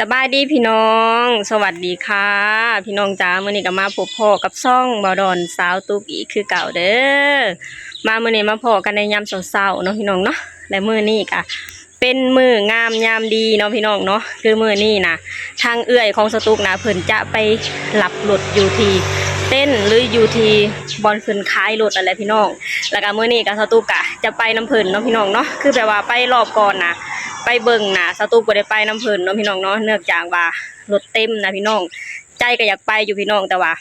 สบายดีพี่น้องสวัสดีค่ะพี่น้องจ้ามื้อนี้ก็มาพบพ่อกับซ่องบ่าวดอนสาวตุ๊กอีกคือเก่าเด้อมามื้อนี้มาพอกันในยามเช้าๆเนาะพี่น้องเนาะและมื้อนี้ก็เป็นมื้องามยามดีเนาะพี่น้องเนาะคือมื้อนี้นะทางเอื้อยของสตุ๊กนะเพิ่นจะไปหลับรถอยู่ที่เต้นหรืออยู่ที่บอนเพิ่นขายรถอะไรพี่น้องแล้วก็มื้อนี้ก็สตุ๊กก็จะไปน้ำเพิ่นเนาะพี่น้องเนาะคือแบบว่าไปรอบก่อนนะไปเบิ่งนะสตุ๊กบ่ได้ไปน้ำเพิ่นเนาะพี่น้องเนาะเนื่องจากว่ารถเต็มนะพี่น้องใจก็อยากไปอยู่พี่น้องแต่ว่า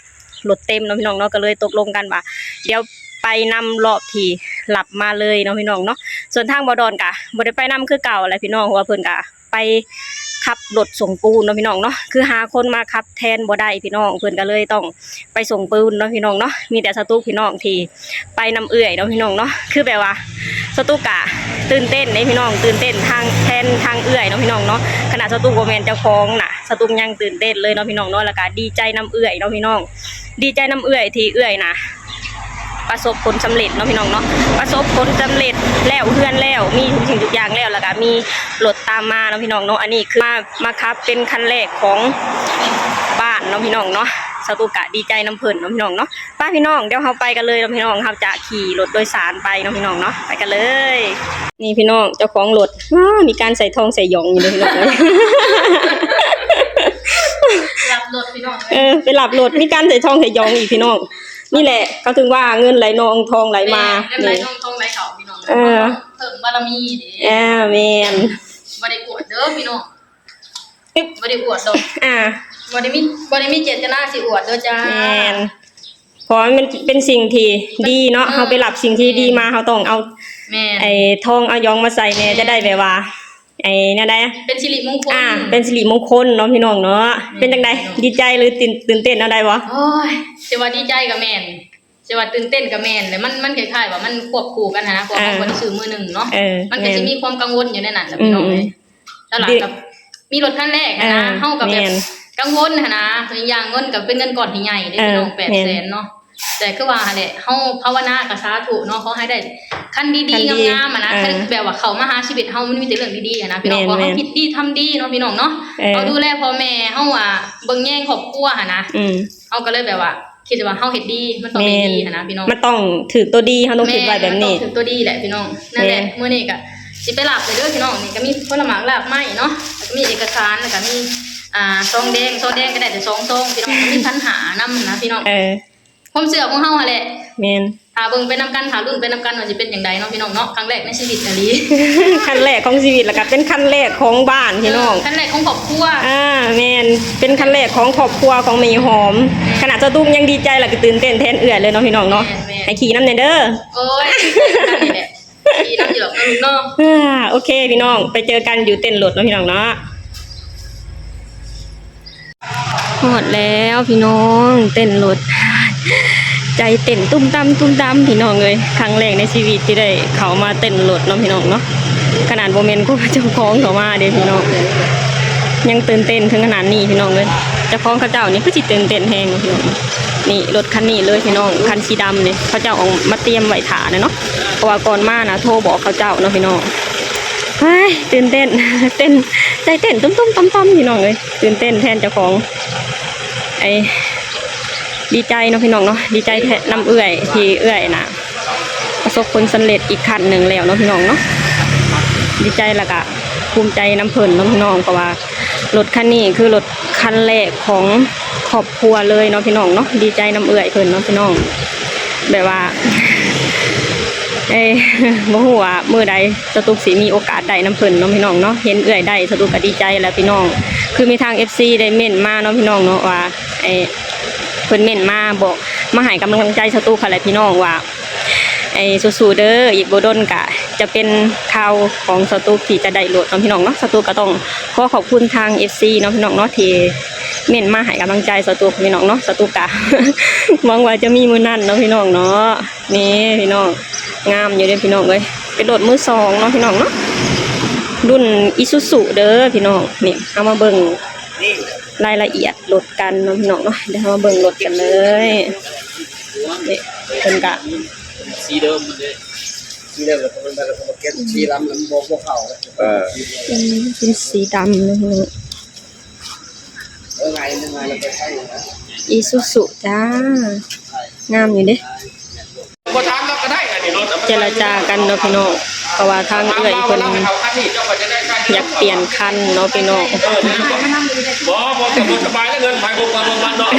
รถเต็มเนาะพี่น้องเนาะก็เลยตกลงกันว่าเดี๋ยวไปนำรอบที่หลับมาเลยเนาะพี่น้องเนาะส่วนทางบ่ดอนก็บ่ได้ไปนำคือเก่าแหละพี่น้องเพราะว่าเพิ่นก็ไปขับรถส่งปูนเนาะพี่น้องเนาะคือหาคนมาขับแทนบ่ได้พี่น้องเพิ่นก็เลยต้องไปส่งปูนเนาะพี่น้องเนาะมีแต่สตุ๊กพี่น้องที่ไปนำเอื้อยเนาะพี่น้องเนาะคือแบบว่าสตุ๊กอะตื่นเต้นเด้พี่น้องตื่นเต้นทางแทนทางเอื้อยเนาะพี่น้องเนาะขณะสตุ๊กบ่แม่นเจ้าของน่ะสตุ๊กยังตื่นเต้นเลยเนาะพี่น้องเนาะแล้วก็ดีใจนำเอื้อยเนาะพี่น้องดีใจนำเอื้อยที่เอื้อยนะประสบผลสำเร็จเนาะพี่น้องเนาะประสบผลสำเร็จแล้วเพื่อนแล้วมีทุกสิ่งทุกอย่างแล้วก็มีรถตามมาเนาะพี่น้องเนาะอันนี้คือมาครับเป็นคันแรกของบ้านเนาะพี่น้องเนาะสตุ๊กะดีใจน้ำเพิ่นเนาะพี่น้องเนาะป้าพี่น้องเดี๋ยวเราไปกันเลยเนาะพี่น้องเราจะขี่รถโดยสารไปเนาะพี่น้องเนาะไปกันเลยนี่พี่น้องเจ้าของรถมีการใส่ทองใส่หยองอยู่เลยพี่น้องเลยหลับรถพี่น้องไปหลับรถมีการใส่ทองใส่หยองอีกพี่น้องนี่แหละเขาถึงว่าเงินไหลนองทองไหลมาเงินไหลนองทองไหลเขาพี่น้องเพิ่มบารมีเด้แมนบ่ได้อวดเด้อพี่น้องบ่ได้อวดดอกบ่ได้มีเจตนาสิอวดเด้อจ้าแมนเพราะมันเป็นสิ่งที่ดีเนาะเขาไปหลับสิ่งที่ดีมาเขาต้องเอาไอ้ทองเอายองมาใส่เนี่ยจะได้แบบว่าไอ้เนี่ยได้เป็นสิริมงคลเป็นสิริมงคลเนาะพี่น้องเนาะเป็นจังไดดีใจหรือตื่นเต้นเอาได้บ่โอ้ยสิว่าดีใจกับแม่นสิว่าตื่นเต้นกับแม่นแล้วมันคล้ายๆว่ามันควบคู่กันนะเพราะว่าบ่ได้ซื้อมือหนึ่งเนาะมันก็สิมีความกังวลอยู่ในนั้นแหละพี่น้องเอ้ยแล้วหลังกับมีรถคันแรกนะเฮากับแบบกังวลนะอย่างเงินกับเป็นเงินก้อนที่ใหญ่เด้พี่น้อง800,000เนาะแต่ก็ว่าแหละเฮาภาวนากับสาธุเนาะขอให้ได้คันดีๆงามๆนะแบบว่าเขามาหาชีวิตเฮามันมีแต่เรื่องดีๆนะพี่น้องว่าเฮาคิดดีทำดีเนาะพี่น้องเนาะเฮาดูแลพ่อแม่เฮาว่าเบิ่งแย่งครอบครัวนะเฮาก็เลยแบบว่าคิดว่าเฮาเฮ็ดดีมันต้องเป็นดีนะพี่น้องมันต้องถือตัวดีเฮาต้องคิดไว้แบบนี้ถือตัวดีแหละพี่น้องนั่นแหละมื้อนี้ก็สิไปหลับเลยเด้อพี่น้องนี่ก็มีผลไม้หลากไม้เนาะแล้วก็มีเอกสารแล้วก็มีซองแดงก็ได้แต่2ซองพี่น้องมีคันหานำนะพี่น้องความเชื่อของเฮาแหละแม่นถ้าเบิ่งไปนำกันถ้ารุ่นไปนำกันว่าสิเป็นจังไดเนาะพี่น้องเนาะครั้งแรกในชีวิตอะลีขั้นแรกของชีวิตแล้วก็เป็นขั้นแรกของบ้านพี่น้องขั้นแรกของครอบครัวแม่นเป็นขั้นแรกของครอบครัวของแม่หอมขนาดเจ้าตุ้มยังดีใจแล้วก็ตื่นเต้นแทนเอื้อยเลยเนาะพี่น้องเนาะให้ขี่นำเด้อโอ้ยนี่แหละขี่นำอยู่หรอกเนาะโอเคพี่น้องไปเจอกันอยู่เต้นรถเนาะพี่น้องเนาะหมดแล้วพี่น้องเต้นรถใจเต้นตุ้มตั้มพี่น้องเลยครั้งแรกในชีวิตที่ได้เขามาเต้นรถเนาะพี่น้องเนาะขนาดโมเมนต์ก็เจ้าของเขามาเด้พี่น้องยังตื่นเต้นถึงขนาดนี้พี่น้องเลยเจ้าของเขาเจ้านี่คือจิตตื่นเต้นแฮงพี่น้องนี่รถคันนี้เลยพี่น้องคันสีดำเนี่ยเขาเจ้าออกมาเตรียมไว้ถาเนาะเพราะว่าก่อนมานะโทรบอกเขาเจ้าเนาะพี่น้องตื่นเต้นเต้นใจเต้นตุ้มพี่น้องเลยตื่นเต้นแทนเจ้าของดีใจเนาะพี่น้องเนาะดีใจแทนน้ำเอื้อยที่เอื้อยนะประสบผลสำเร็จอีกขั้นหนึ่งแล้วเนาะพี่น้องเนาะดีใจแล้วก็ภูมิใจน้ำเพลินเนาะพี่น้องเพราะว่ารถคันนี้คือรถคันแรกของครอบครัวเลยเนาะพี่น้องเนาะดีใจน้ำเอื้อยเพลินเนาะพี่น้องแบบว่าบ่ฮู้ว่ามื้อใดสตุ๊กสิมีโอกาสได้น้ำเพิ่นเนาะพี่น้องเนาะเห็นเอื้อยได้สตุ๊กก็ดีใจแล้วพี่น้องคือมีทาง FC ได้เม่นมาเนาะพี่น้องเนาะว่าเพิ่นเม่นมาบอกมาให้กำลังใจสตุ๊กค่ะแหละพี่น้องว่าสู้ๆเด้ออีกบ่ดนก็จะเป็นข่าวของสตุ๊กที่จะได้รถเนาะพี่น้องเนาะสตุ๊กก็ต้องขอบคุณทาง FC เนาะพี่น้องเนาะที่เม่นมาให้กำลังใจสตุ๊กพี่น้องเนาะสตุ๊กก็หวังว่าจะมีมื้อนั้นเนาะพี่น้องเนาะนี่พี่น้องงามอยู่เด้อพี่น้องเลยเป็นรถมือ2เนาะพี่น้องเนาะรุ่นอิซูซุเด้อพี่น้องนี่เอามาเบิ่งรายละเอียดรถกันเนาะพี่น้องเนาะเดี๋ยวมาเบิ่งรถกันเลยนี่เป็นกะสีเดิมเลยสีเดิมแล้วก็เป็นแบบสีดำแล้วบอกเขาเป็นสีดำนะพี่น้อง ยังไงเราไปใช้นะ อีซูซุจ้างามอยู่เด้ พอทำเราก็ได้อันนี้รถ เจรจากันเนาะพี่น้องเพราะว่าทางเอื้อยเพิ่นอยากเปลี่ยนคันเนาะพี่น้อง บ่สบายแล้วเงินไปผมวันเนาะ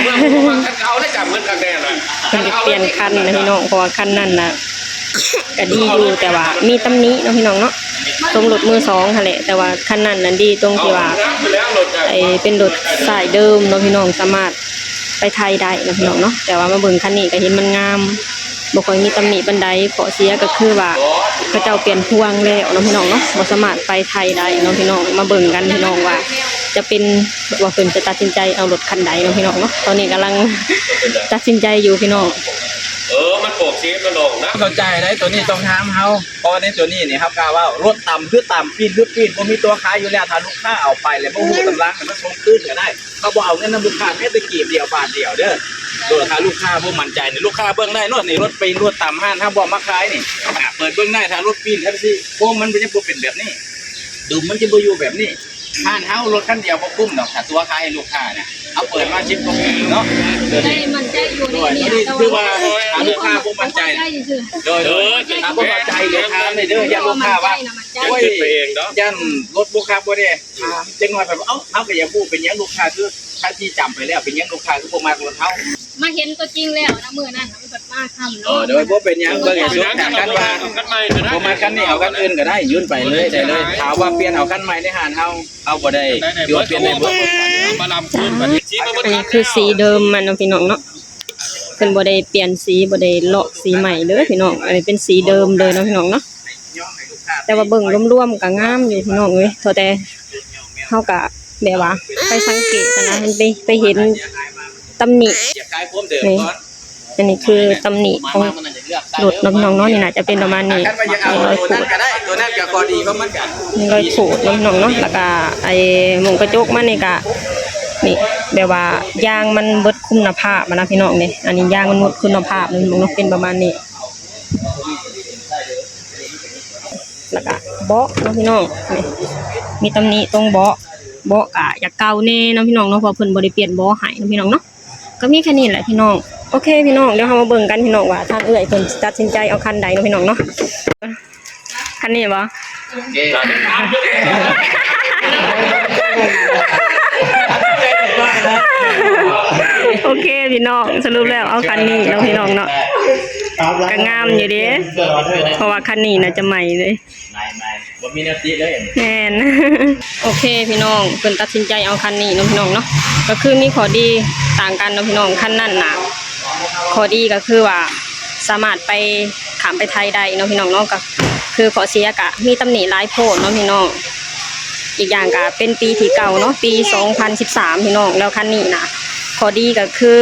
เอาได้จับเงินกันแน่เลย เพิ่นอยากเปลี่ยนคันนะพี่น้องเพราะว่าคันนั้นน่ะก็ดีอยู่แต่ว่ามีตำหนิเนาะพี่น้องเนาะตรงรถมือสองหั่นแหละแต่ว่าคันนั้นน่ะดีตรงที่ว่าไอ้เป็นรถสายเดิมเนาะพี่น้องสามารถไปไทยได้เนาะพี่น้องเนาะแต่ว่ามาเบิ่งคันนี้ก็เห็นมันงามบ่ค่อยมีตำหนิปานใดข้อเสียก็คือว่าเขาเจ้าเปลี่ยนพวงแล้วเนาะพี่น้องเนาะบ่สามารถไปไทยได้เนาะพี่น้องมาเบิ่งกันพี่น้องว่า จะเป็นว่าเพิ่นจะตัดสินใจเอารถคันใดเนาะพี่น้องเนาะตอนนี้กำลังตัดสินใจอยู่พี่น้อง มันโปกซีมันลงนะ เข้าใจได้ตัวนี้ต้องถามเฮาเพราะในตัวนี้นี่ครับกล่าวว่ารถต่ำคือต่ำปีนคือปีนบ่มีตัวขายอยู่แล้วถ้าลูกค้าเอาไปแล้วบ่ฮู้ตำราให้มันส่งคืนก็ได้เขาบ่เอาเงินนำลูกค้าแม้แต่กีบเดียวบาทเดียวเด้อตัวถ้าลูกค้าบ่มั่นใจนี่ลูกค้าเบิ่งได้รถนี่รถปีนรถต่ำห้านถ้าบ่มาขายนี่เปิดเบิ่งได้ถ้ารถปีนทันทีโค้งมันบ่จะบ่เป็นแบบนี้ดูมันจะบ่อยู่แบบนี้ห้านเฮารถคันเดียวบ่คุ้มดอกถ้าตัวขายให้ลูกค้าเนี่ยเอาเปิดมา10กว่าปีเนาะเดี๋ยว ได้ นี้ มันใจอยู่ ด้วย นี่ นี่คือว่าลูกค้าบ่มั่นใจ ซื่อ โดยถ้าบ่มั่นใจเดี๋ยวถามเลยเด้ออย่าลูกค้าว่าโอ้ยยันรถบ่ครับบ่ได้ถามจังหน่อยแบบเอ้าเฮาก็อย่าพูดเป็นหยังลูกค้าคือถ้าที่จำไปแล้วเป็นหยังลูกค้าคือบ่มักรถเฮา มาเห็นตัวจริงแล้วนะมื้อนั้นมันแบบมาค่ำเนาะ โดยบ่เป็นหยังเบิ่งให้สุดจากกันว่าบ่มาคันนี้เอาคันอื่นก็ได้ยื่นไปเลยได้เลยถามว่าเปลี่ยนเอาคันใหม่ในห้านเฮาเอาบ่ได้เดี๋ยวเปลี่ยนได้บ่ มาลำพื้นแบบนี้ อันนี้คือสีเดิมมันเนาะพี่น้องเนาะเพิ่นบ่ได้เปลี่ยนสีบ่ได้เลาะสีใหม่เลยพี่น้องอันนี้เป็นสีเดิมเลยเนาะพี่น้องเนาะแต่ว่าเบิ่งรวมๆก็งามอยู่พี่น้องเอ้ยเท่าแต่เฮาก็แบบว่าไปสังเกตนะมันไปเห็นตำหนิ อย่าขายพร้อมเดิมก่อน อันนี้คือตำหนิของรถน้องๆเนาะนี่น่าจะเป็นประมาณนี้ คันว่าอยากเอา รอย ตัว ขู นั้น ด ก็ได้ตัวนั้นก็พอดีเพราะมันก็ รอยขูดน้องๆเนาะแล้วก็ไอ้หมุงกระจกมันนี่ก็นี่แบบว่ายางมันเบิดคุณภาพนะพี่น้องนี่อันนี้ยางมันหมดคุณภาพมันเนาะเป็นประมาณนี้แล้วก็เบาะเนาะพี่น้องนี่มีตำหนิตรงเบาะก็อยากเก่าแน่เนาะพี่น้องเนาะเพราะเพิ่นบ่ได้เปลี่ยนเบาะให้เนาะพี่น้องเนาะก็มีแค่นี้แหละพี่น้องโอเคพี่น้องเดี๋ยวเรามาเบิ่งกันพี่น้องว่าทางเอื้อยเพิ่นตัดสินใจเอาคันใดเนาะพี่น้องเนาะคันนี้บ่โอเคพี่น้องสรุปแล้วเอาคันนี้เนาะพี่น้องเนาะก็งามอยู่เด้เพราะว่าคันนี้น่าจะใหม่เลย ไม่บ่มีแนวติเลย แม่น โอเคพี่น้องเพิ่นตัดสินใจเอาคันนี้เนาะพี่น้องเนาะก็คือมีข้อดีต่างกันเนาะพี่น้องคันนั้นน่ะข้อดีก็คือว่าสามารถไปขามไปไทยได้เนาะพี่น้องเนาะก็คือข้อเสียก็มีตำหนิหลายโพดเนาะพี่น้องอีกอย่างก็เป็นปีที่เก่าเนาะปี2013พี่น้องแล้วคันนี้น่ะข้อดีก็คือ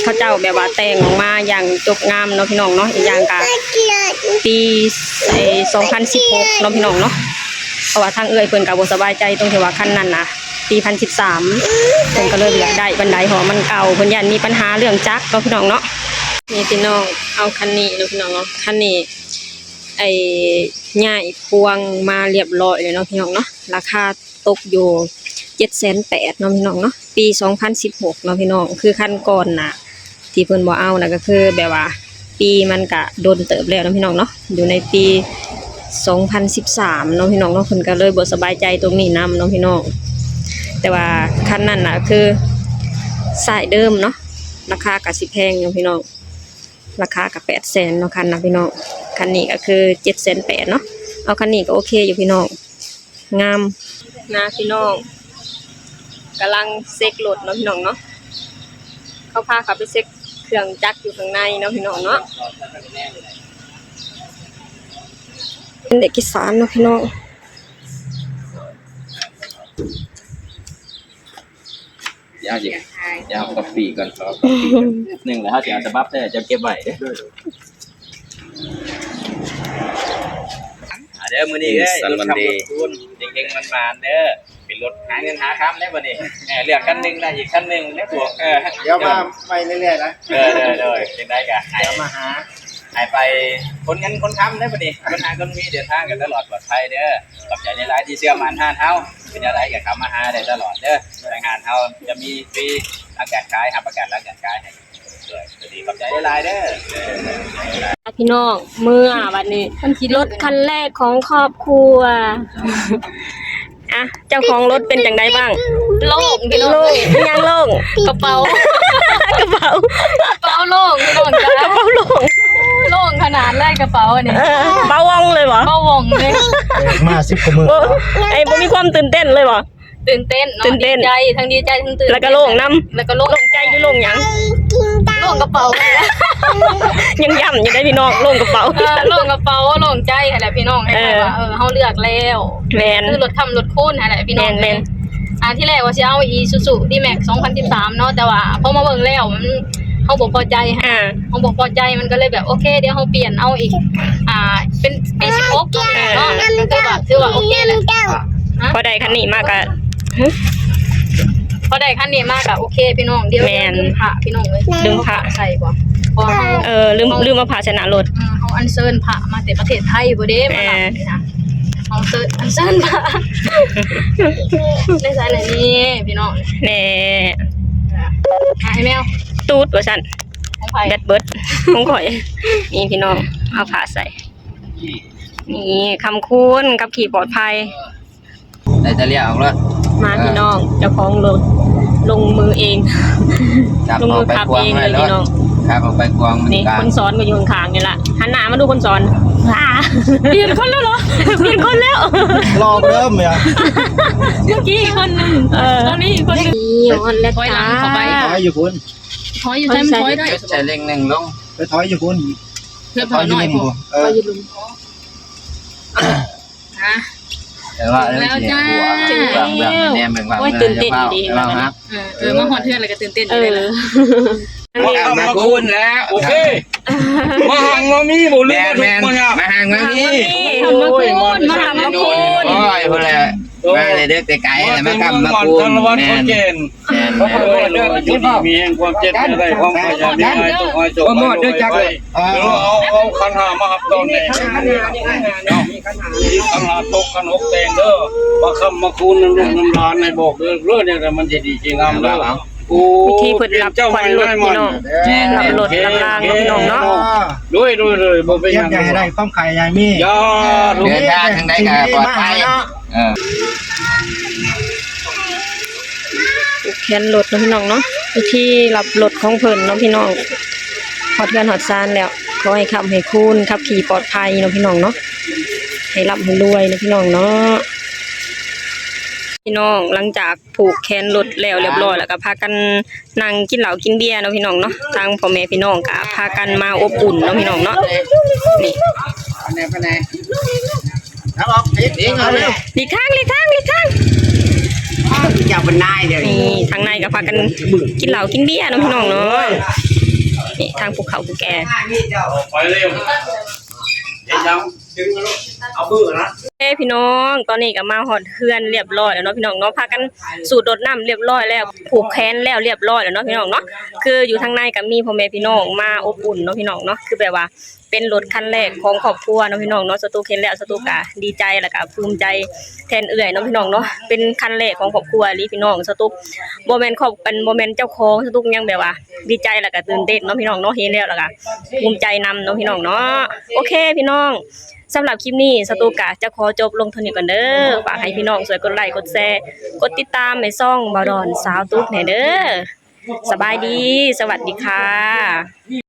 เขาเจ้าแบบว่าแต่งออกมาอย่างจบงามเนาะพี่น้องเนาะอีกอย่างก็ปี2016เนาะพี่น้องเนาะเพราะว่าทางเอื้อยเพิ่นก็บ่สบายใจตรงที่ว่าคันนั้นน่ะปี2013เพิ่นก็เลยอยากได้บันไดเพราะมันเก่าเพิ่นยันมีปัญหาเรื่องจักรเนาะพี่น้องเนาะนี่พี่น้องเอาคันนี้เนาะพี่น้องเนาะคันนี้ไอ้ย้ายพวงมาเรียบร้อยเลยเนาะพี่น้องเนาะราคาตกอยู่780,000เนาะพี่น้องเนาะปี2016เนาะพี่น้องคือคันก่อนน่ะที่เพิ่นบ่เอาน่ะก็คือแบบว่าปีมันก็โดนเติบแล้วเนาะพี่น้องเนาะอยู่ในปี2013เนาะพี่น้องเนาะเพิ่นก็เลยบ่สบายใจตรงนี้นำเนาะพี่น้องแต่ว่าคันนั้นน่ะคือสายเดิมเนาะราคาก็สิแพงเนาะพี่น้องราคาก็800,000เนาะคันนะพี่น้องคันนี้ก็คือ780,000เนาะเอาคันนี้ก็โอเคอยู่พี่น้องงามนะพี่น้องกำลังเซ็กรถเนาะพี่น้องเนาะเขาพาเขาไปเซ็กเครื่องจักรอยู่ข้างในเนาะพี่น้องเนาะเป็นเด็กกิสานเนาะพี่น้อง ยาวอีกยาวกับปีก่อนครับหนึ่งแล้วเฮาสิเอาฉบับได้จะเก็บไว้เด้อเด้อมื้อนี้เอ้ยขับรถคุณเก่งๆมันๆเด้อเป็นรถหาเงินหาค้ำได้บ่นี่เลือกคันนึงได้อีกคันนึงเด้อพวกเดี๋ยวมาไปเรื่อยๆนะ เด้อเป็นได้กะเดี๋ยวมาหาให้ไปคนเงินคนค้ำได้บ่นี่คนหาคนมีเดินทางกันตลอดปลอดภัยเด้อขอบใจในหลายที่เชื่อมั่นห้านเฮา เป็นอะไรกับเขามาหาได้ตลอดเด้อรายงานเขาจะมีฟรีอากาศขายหาประกันอากาศขายให้ด้วยสวัสดีขอบใจหลายๆเด้อ พี่น้องเมื่อวันนี้รถคันแรกของครอบครัวอ่ะเจ้าของรถเป็นจังไดบ้าง โล่งพี่น้อง โล่งยังโล่ง กระเป๋าก ระเป๋าก ระเป๋าโล่งพี่น้องจ้าก ระเป๋าโล่ง โล่งขนาดแรกกระเป๋าอันนี้ เบาวองเลยเหรอ เบาวงเลย มา10กว่ามื้อ โอ้ไอ้บ่มีความตื่นเต้นเลยเหรอ ตื่นเต้นเนาะ ตื่นเต้น ดีใจทั้งดีใจทั้งตื่น แล้วก็โล่งน้ำ แล้วก็โล่ง โล่งใจหรือโล่งหยัง โล่งกระเป๋าเลยนะ ยังย่ำอยู่ได้พี่น้องโล่งกระเป๋า โล่งกระเป๋าโล่งใจแหละพี่น้องให้ว่าเฮาเลือกแล้ว แมน คือรถทำรถคูนแหละพี่น้อง แม่น ที่แรกว่าสิเอา Isuzu D-Max 2013เนาะแต่ว่าพอมาเบิ่งแล้วมันเฮาบ่พอใจฮะ อ่า เฮาบ่พอใจมันก็เลยแบบโอเคเดี๋ยวเฮาเปลี่ยนเอาอีกเป็นปี16เนาะถือว่าโอเคแหละ พอได้คันนี้มากอะ พอได้คันนี้มากอะโอเคพี่น้องเดี๋ยว แม่น ลืมผ้าพี่น้องเลย ลืมผ้า ใส่บ่พอเฮา ลืมมาภาชนะรถ เฮาอัญเชิญผ้ามาแต่ประเทศไทยบ่เด้มาหลับนี่นะเฮาอัญเชิญผ้าได้ใส่ไหนนี่พี่น้อง แน่ ไอ้แมว ตูดว่าซั่น ของไผ แบตเบิดของข่อยนี่พี่น้องเอาผ้าใส่นี่คำคูณกับขี่ปลอดภัย ได้จะเรียกออกแล้ว มาพี่น้องเจ้าของรถลงมือเอง จับ ลง ออ มื ก อ ไป ขับ ควง เอง ไว้ เลย แล้ว พี่น้อง ครับออกไปควงมัน นี่ กลาง คนสอนก็อยู่ข้างๆนี่ละหันหน้ามาดูคนสอนว้าเปลี่ยนคนแล้วเหรอเปลี่ยนคนแล้ว รอบเริ่มเลยอะ เมื่อกี้อีกคนนึงตอนนี้อีกคนนึง นี่ออนแล้วจ้า ถอยอยู่คุณ ถอยอยู่ใช่มั้ยถอยได้ ใช้เร่งหนึ่งลง ไปถอยอยู่คุณ เพื่อถอยหน่อย อยู่ พอ เออ นะ แต่ว่าเรื่องเสียงหัวแบบแนมแบบ โอ้ยตื่นเต้นอยู่ดี เราครับ มาหอดเทือนอะไรก็ตื่นเต้นอ เอยู่ เลย อ นะ มาคูณแล้ว โอเคมาหังมามีบ่ลื แม ม น มา แม ทุก น มันอ่ะ มาห่างมานี่ มาทำมาคูณ โอ้ยพอแล้วมาเลยเด็กไก่มากำมาคูณ สารวัตร แม คน น เจน แมน เพราะว่าเรื่องอยู่ดีมีความเจ็บอะไรความพยายามมีอะไรต้องคอยจบเอาคันหามาครับตอนนี้คันหาตกคันอกแดงเด้อมาคำมาคูณน้ำลูกน้ำลานในบอกเด้อเรื่องเนี่ยมันจะดีจริงงามเด้อโอ้ วิธีเพิ่นรับควันรถพี่น้องรับรถรับรางเนาะพี่น้องเนาะ ด้วยเลยบ่เป็น เยี่ ยั ยม ง ใหญ่ได้ความไข่ใหญ่มี ยาลูก เดินทางทางใดก็ปลอดภัยเออ แคนรถเนาะพี่น้องเนาะวิธีรับรถของเพิ่นเนาะพี่น้องฮอดเงินฮอดซานแล้วขอให้ขับให้คูณขับขี่ปลอดภัยเนาะพี่น้องเนาะให้ร่ำให้รวยเนาะพี่น้องเนาะพี่น้องหลังจากผูกแขนรถแล้วเรียบร้อยแล้วก็พากันนั่งกินเหล้ากินเบียร์เนาะพี่น้องเนาะทางพ่อแม่พี่น้องก็พากันมาอบอุ่นเนาะพี่น้องเนาะนี่ ไปไหน ครับออกเองเอาเร็ว หลีกทางหลีกทางหลีกทาง อย่าเป็นนายเดี๋ยว นี่ทางในก็พากันกินเหล้ากินเบียร์เนาะพี่น้องเนาะนี่ทางภูเขาภูแก่ ไปเร็วเดี๋ยวยังเอาบื้อนะ เอ้พี่น้องตอนนี้ก็มาฮอดเฮือนเรียบร้อยแล้วเนาะพี่น้องเนาะพากันสูดรดน้ำเรียบร้อยแล้วผูกแขนแล้วเรียบร้อยแล้วเนาะพี่น้องเนาะคืออยู่ทางในก็มีพ่อแม่พี่น้องมาอบอุ่นเนาะพี่น้องเนาะคือแบบว่าเป็นรถคันแรกของครอบครัวเนาะพี่น้องเนาะสตูเห็นแล้วสตูก็ดีใจแล้วก็ภูมิใจแทนเอื้อยเนาะพี่น้องเนาะเป็นคันแรกของครอบครัวลีพี่น้องสตูบ่แม่นครอบเป็นบ่แม่นเจ้าของสตูยังแบบว่าดีใจแล้วก็ตื่นเต้นเนาะพี่น้องเนาะเห็นแล้วก็ภูมิใจนำเนาะพี่น้องเนาะโอเคพี่น้องสำหรับคลิปนี้สตูกะจะขอจบลงเท่านี้ก่อนเด้อฝากให้พี่น้องช่วยกดไลค์กดแชร์กดติดตามในช่องบาวดอนสาวตุ๊กแหน่เด้อสบายดีสวัสดีค่ะ